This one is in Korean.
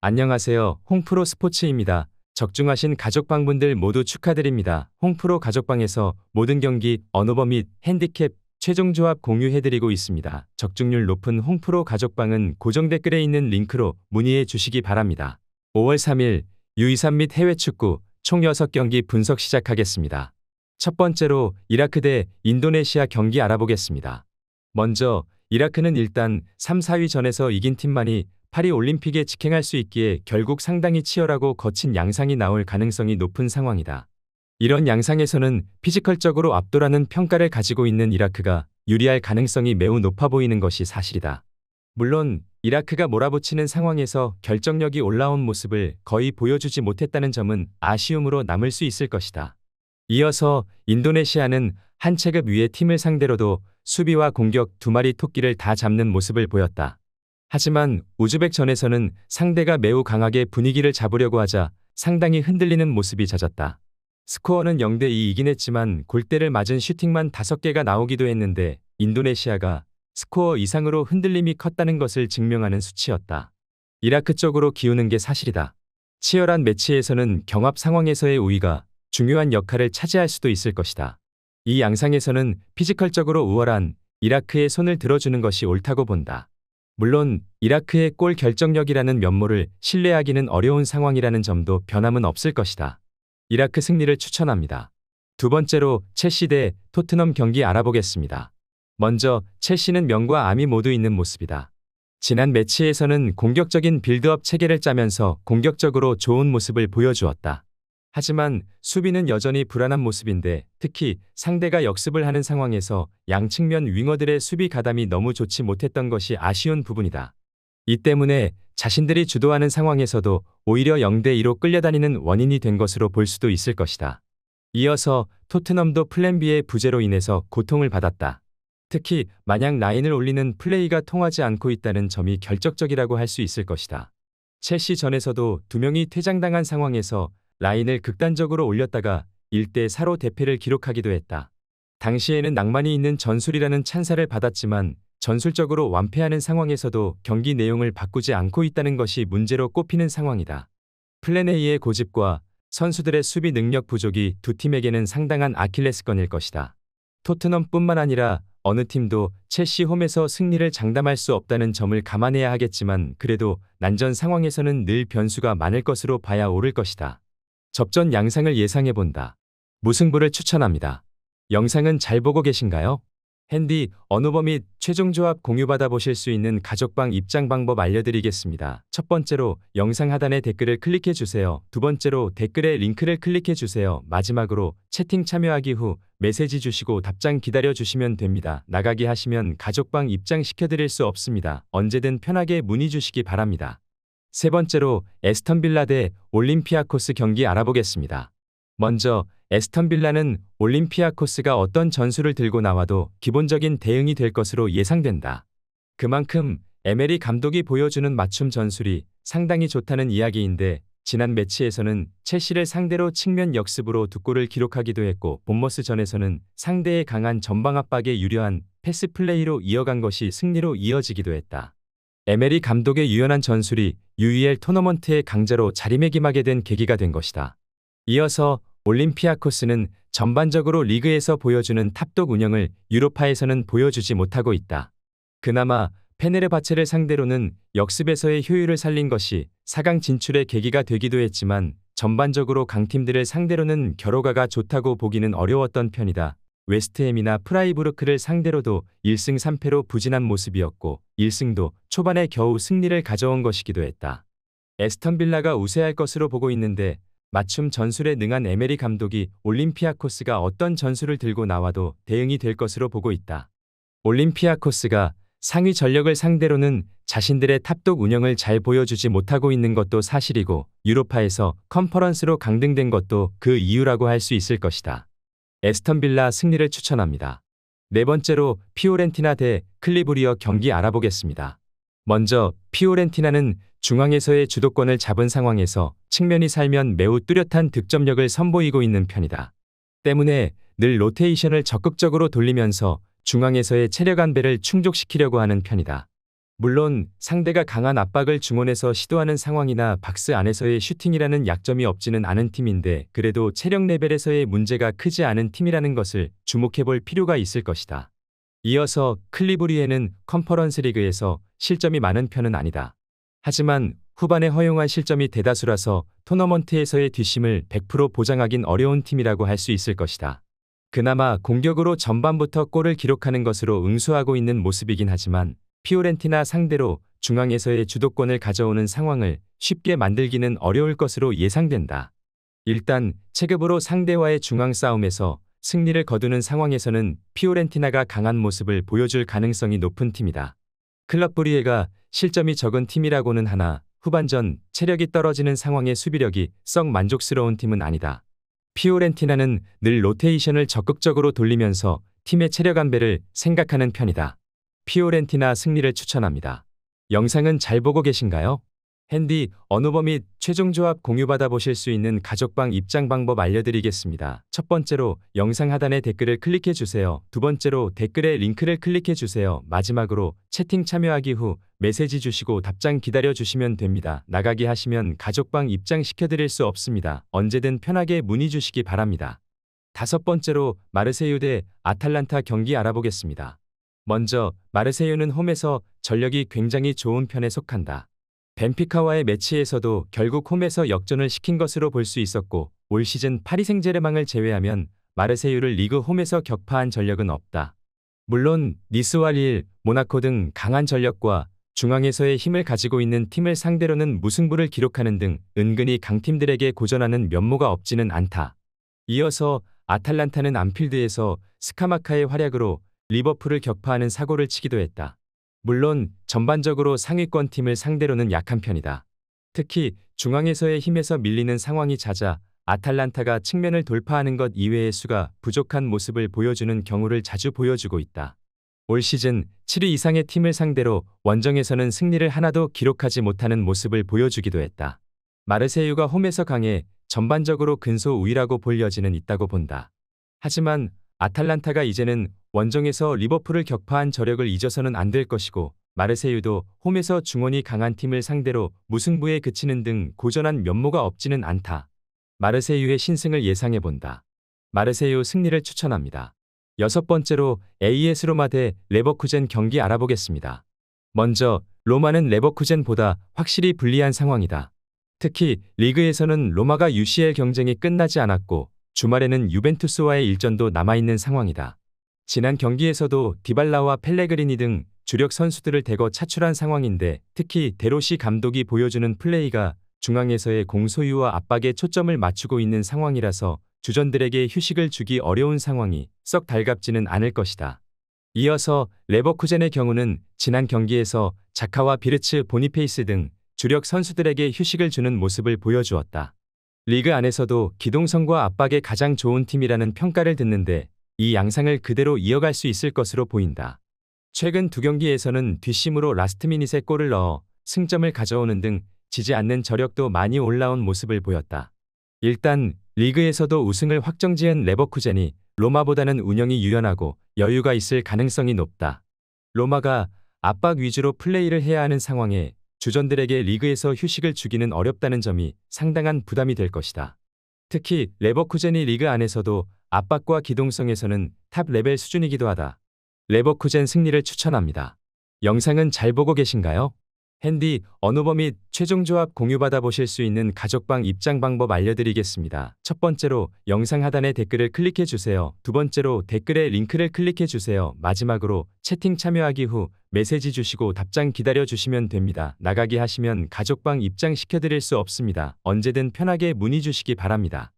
안녕하세요. 홍프로 스포츠입니다. 적중하신 가족방분들 모두 축하드립니다. 홍프로 가족방에서 모든 경기, 언오버 및 핸디캡, 최종 조합 공유해드리고 있습니다. 적중률 높은 홍프로 가족방은 고정 댓글에 있는 링크로 문의해 주시기 바랍니다. 5월 3일 U23 및 해외 축구 총 6경기 분석 시작하겠습니다. 첫 번째로 이라크 대 인도네시아 경기 알아보겠습니다. 먼저 이라크는 일단 3, 4위 전에서 이긴 팀만이 파리 올림픽에 직행할 수 있기에 결국 상당히 치열하고 거친 양상이 나올 가능성이 높은 상황이다. 이런 양상에서는 피지컬적으로 압도라는 평가를 가지고 있는 이라크가 유리할 가능성이 매우 높아 보이는 것이 사실이다. 물론 이라크가 몰아붙이는 상황에서 결정력이 올라온 모습을 거의 보여주지 못했다는 점은 아쉬움으로 남을 수 있을 것이다. 이어서 인도네시아는 한 체급 위의 팀을 상대로도 수비와 공격 두 마리 토끼를 다 잡는 모습을 보였다. 하지만 우즈벡전에서는 상대가 매우 강하게 분위기를 잡으려고 하자 상당히 흔들리는 모습이 잦았다. 스코어는 0대2이긴 했지만 골대를 맞은 슈팅만 5개가 나오기도 했는데 인도네시아가 스코어 이상으로 흔들림이 컸다는 것을 증명하는 수치였다. 이라크 쪽으로 기우는 게 사실이다. 치열한 매치에서는 경합 상황에서의 우위가 중요한 역할을 차지할 수도 있을 것이다. 이 양상에서는 피지컬적으로 우월한 이라크의 손을 들어주는 것이 옳다고 본다. 물론 이라크의 골 결정력이라는 면모를 신뢰하기는 어려운 상황이라는 점도 변함은 없을 것이다. 이라크 승리를 추천합니다. 두 번째로 첼시 대 토트넘 경기 알아보겠습니다. 먼저 첼시는 명과 암이 모두 있는 모습이다. 지난 매치에서는 공격적인 빌드업 체계를 짜면서 공격적으로 좋은 모습을 보여주었다. 하지만 수비는 여전히 불안한 모습인데 특히 상대가 역습을 하는 상황에서 양측면 윙어들의 수비 가담이 너무 좋지 못했던 것이 아쉬운 부분이다. 이 때문에 자신들이 주도하는 상황에서도 오히려 0대2로 끌려다니는 원인이 된 것으로 볼 수도 있을 것이다. 이어서 토트넘도 플랜 B의 부재로 인해서 고통을 받았다. 특히 마냥 라인을 올리는 플레이가 통하지 않고 있다는 점이 결정적이라고 할 수 있을 것이다. 첼시전에서도 2명이 퇴장당한 상황에서 라인을 극단적으로 올렸다가 1대4로 대패를 기록하기도 했다. 당시에는 낭만이 있는 전술이라는 찬사를 받았지만 전술적으로 완패하는 상황에서도 경기 내용을 바꾸지 않고 있다는 것이 문제로 꼽히는 상황이다. 플랜 A의 고집과 선수들의 수비 능력 부족이 두 팀에게는 상당한 아킬레스건일 것이다. 토트넘뿐만 아니라 어느 팀도 첼시 홈에서 승리를 장담할 수 없다는 점을 감안해야 하겠지만 그래도 난전 상황에서는 늘 변수가 많을 것으로 봐야 옳을 것이다. 접전 양상을 예상해본다. 무승부를 추천합니다. 영상은 잘 보고 계신가요? 핸디, 언오버 및 최종 조합 공유받아 보실 수 있는 가족방 입장 방법 알려드리겠습니다. 첫 번째로 영상 하단에 댓글을 클릭해주세요. 두 번째로 댓글에 링크를 클릭해주세요. 마지막으로 채팅 참여하기 후 메시지 주시고 답장 기다려주시면 됩니다. 나가기 하시면 가족방 입장 시켜드릴 수 없습니다. 언제든 편하게 문의 주시기 바랍니다. 세 번째로 에스턴 빌라 대 올림피아코스 경기 알아보겠습니다. 먼저 에스턴 빌라는 올림피아코스가 어떤 전술을 들고 나와도 기본적인 대응이 될 것으로 예상된다. 그만큼 에메리 감독이 보여주는 맞춤 전술이 상당히 좋다는 이야기인데 지난 매치에서는 첼시를 상대로 측면 역습으로 2골을 기록하기도 했고 본머스전에서는 상대의 강한 전방 압박에 유려한 패스 플레이로 이어간 것이 승리로 이어지기도 했다. 에메리 감독의 유연한 전술이 UEL 토너먼트의 강자로 자리매김하게 된 계기가 된 것이다. 이어서 올림피아코스는 전반적으로 리그에서 보여주는 탑독 운영을 유로파에서는 보여주지 못하고 있다. 그나마 페네르바체를 상대로는 역습에서의 효율을 살린 것이 4강 진출의 계기가 되기도 했지만 전반적으로 강팀들을 상대로는 결과가 좋다고 보기는 어려웠던 편이다. 웨스트햄이나 프라이부르크를 상대로도 1승 3패로 부진한 모습이었고 1승도 초반에 겨우 승리를 가져온 것이기도 했다. 에스턴 빌라가 우세할 것으로 보고 있는데 맞춤 전술에 능한 에메리 감독이 올림피아코스가 어떤 전술을 들고 나와도 대응이 될 것으로 보고 있다. 올림피아코스가 상위 전력을 상대로는 자신들의 탑독 운영을 잘 보여주지 못하고 있는 것도 사실이고 유로파에서 컨퍼런스로 강등된 것도 그 이유라고 할 수 있을 것이다. 에스턴 빌라 승리를 추천합니다. 네 번째로 피오렌티나 대 클리브리어 경기 알아보겠습니다. 먼저 피오렌티나는 중앙에서의 주도권을 잡은 상황에서 측면이 살면 매우 뚜렷한 득점력을 선보이고 있는 편이다. 때문에 늘 로테이션을 적극적으로 돌리면서 중앙에서의 체력 안배를 충족시키려고 하는 편이다. 물론 상대가 강한 압박을 중원에서 시도하는 상황이나 박스 안에서의 슈팅이라는 약점이 없지는 않은 팀인데 그래도 체력 레벨에서의 문제가 크지 않은 팀이라는 것을 주목해볼 필요가 있을 것이다. 이어서 클리브리에는 컨퍼런스 리그에서 실점이 많은 편은 아니다. 하지만 후반에 허용한 실점이 대다수라서 토너먼트에서의 뒷심을 100% 보장하긴 어려운 팀이라고 할 수 있을 것이다. 그나마 공격으로 전반부터 골을 기록하는 것으로 응수하고 있는 모습이긴 하지만 피오렌티나 상대로 중앙에서의 주도권을 가져오는 상황을 쉽게 만들기는 어려울 것으로 예상된다. 일단 체급으로 상대와의 중앙 싸움에서 승리를 거두는 상황에서는 피오렌티나가 강한 모습을 보여줄 가능성이 높은 팀이다. 클럽 브리에가 실점이 적은 팀이라고는 하나 후반전 체력이 떨어지는 상황의 수비력이 썩 만족스러운 팀은 아니다. 피오렌티나는 늘 로테이션을 적극적으로 돌리면서 팀의 체력 안배를 생각하는 편이다. 피오렌티나 승리를 추천합니다. 영상은 잘 보고 계신가요? 핸디, 언어버 및 최종 조합 공유받아 보실 수 있는 가족방 입장 방법 알려드리겠습니다. 첫 번째로 영상 하단에 댓글을 클릭해 주세요. 두 번째로 댓글에 링크를 클릭해 주세요. 마지막으로 채팅 참여하기 후 메시지 주시고 답장 기다려 주시면 됩니다. 나가기 하시면 가족방 입장 시켜드릴 수 없습니다. 언제든 편하게 문의 주시기 바랍니다. 다섯 번째로 마르세유 대 아탈란타 경기 알아보겠습니다. 먼저 마르세유는 홈에서 전력이 굉장히 좋은 편에 속한다. 벤피카와의 매치에서도 결국 홈에서 역전을 시킨 것으로 볼 수 있었고 올 시즌 파리 생제르맹을 제외하면 마르세유를 리그 홈에서 격파한 전력은 없다. 물론 니스와 릴, 모나코 등 강한 전력과 중앙에서의 힘을 가지고 있는 팀을 상대로는 무승부를 기록하는 등 은근히 강팀들에게 고전하는 면모가 없지는 않다. 이어서 아탈란타는 안필드에서 스카마카의 활약으로 리버풀을 격파하는 사고를 치기도 했다. 물론 전반적으로 상위권 팀을 상대로는 약한 편이다. 특히 중앙에서의 힘에서 밀리는 상황이 잦아 아탈란타가 측면을 돌파하는 것 이외의 수가 부족한 모습을 보여주는 경우를 자주 보여주고 있다. 올 시즌 7위 이상의 팀을 상대로 원정에서는 승리를 하나도 기록하지 못하는 모습을 보여주기도 했다. 마르세유가 홈에서 강해 전반적으로 근소 우위라고 볼 여지는 있다고 본다. 하지만 아탈란타가 이제는 원정에서 리버풀을 격파한 저력을 잊어서는 안 될 것이고 마르세유도 홈에서 중원이 강한 팀을 상대로 무승부에 그치는 등 고전한 면모가 없지는 않다. 마르세유의 신승을 예상해본다. 마르세유 승리를 추천합니다. 여섯 번째로 AS 로마 대 레버쿠젠 경기 알아보겠습니다. 먼저 로마는 레버쿠젠보다 확실히 불리한 상황이다. 특히 리그에서는 로마가 UCL 경쟁이 끝나지 않았고 주말에는 유벤투스와의 일전도 남아있는 상황이다. 지난 경기에서도 디발라와 펠레그리니 등 주력 선수들을 대거 차출한 상황인데 특히 데로시 감독이 보여주는 플레이가 중앙에서의 공 소유와 압박에 초점을 맞추고 있는 상황이라서 주전들에게 휴식을 주기 어려운 상황이 썩 달갑지는 않을 것이다. 이어서 레버쿠젠의 경우는 지난 경기에서 자카와 비르츠 보니페이스 등 주력 선수들에게 휴식을 주는 모습을 보여주었다. 리그 안에서도 기동성과 압박에 가장 좋은 팀이라는 평가를 듣는데 이 양상을 그대로 이어갈 수 있을 것으로 보인다. 최근 두 경기에서는 뒷심으로 라스트 미닛에 골을 넣어 승점을 가져오는 등 지지 않는 저력도 많이 올라온 모습을 보였다. 일단 리그에서도 우승을 확정지은 레버쿠젠이 로마보다는 운영이 유연하고 여유가 있을 가능성이 높다. 로마가 압박 위주로 플레이를 해야 하는 상황에 주전들에게 리그에서 휴식을 주기는 어렵다는 점이 상당한 부담이 될 것이다. 특히 레버쿠젠이 리그 안에서도 압박과 기동성에서는 탑 레벨 수준이기도 하다. 레버쿠젠 승리를 추천합니다. 영상은 잘 보고 계신가요? 핸디, 언어버 및 최종 조합 공유받아 보실 수 있는 가족방 입장 방법 알려드리겠습니다. 첫 번째로 영상 하단에 댓글을 클릭해 주세요. 두 번째로 댓글에 링크를 클릭해 주세요. 마지막으로 채팅 참여하기 후 메시지 주시고 답장 기다려 주시면 됩니다. 나가기 하시면 가족방 입장 시켜드릴 수 없습니다. 언제든 편하게 문의 주시기 바랍니다.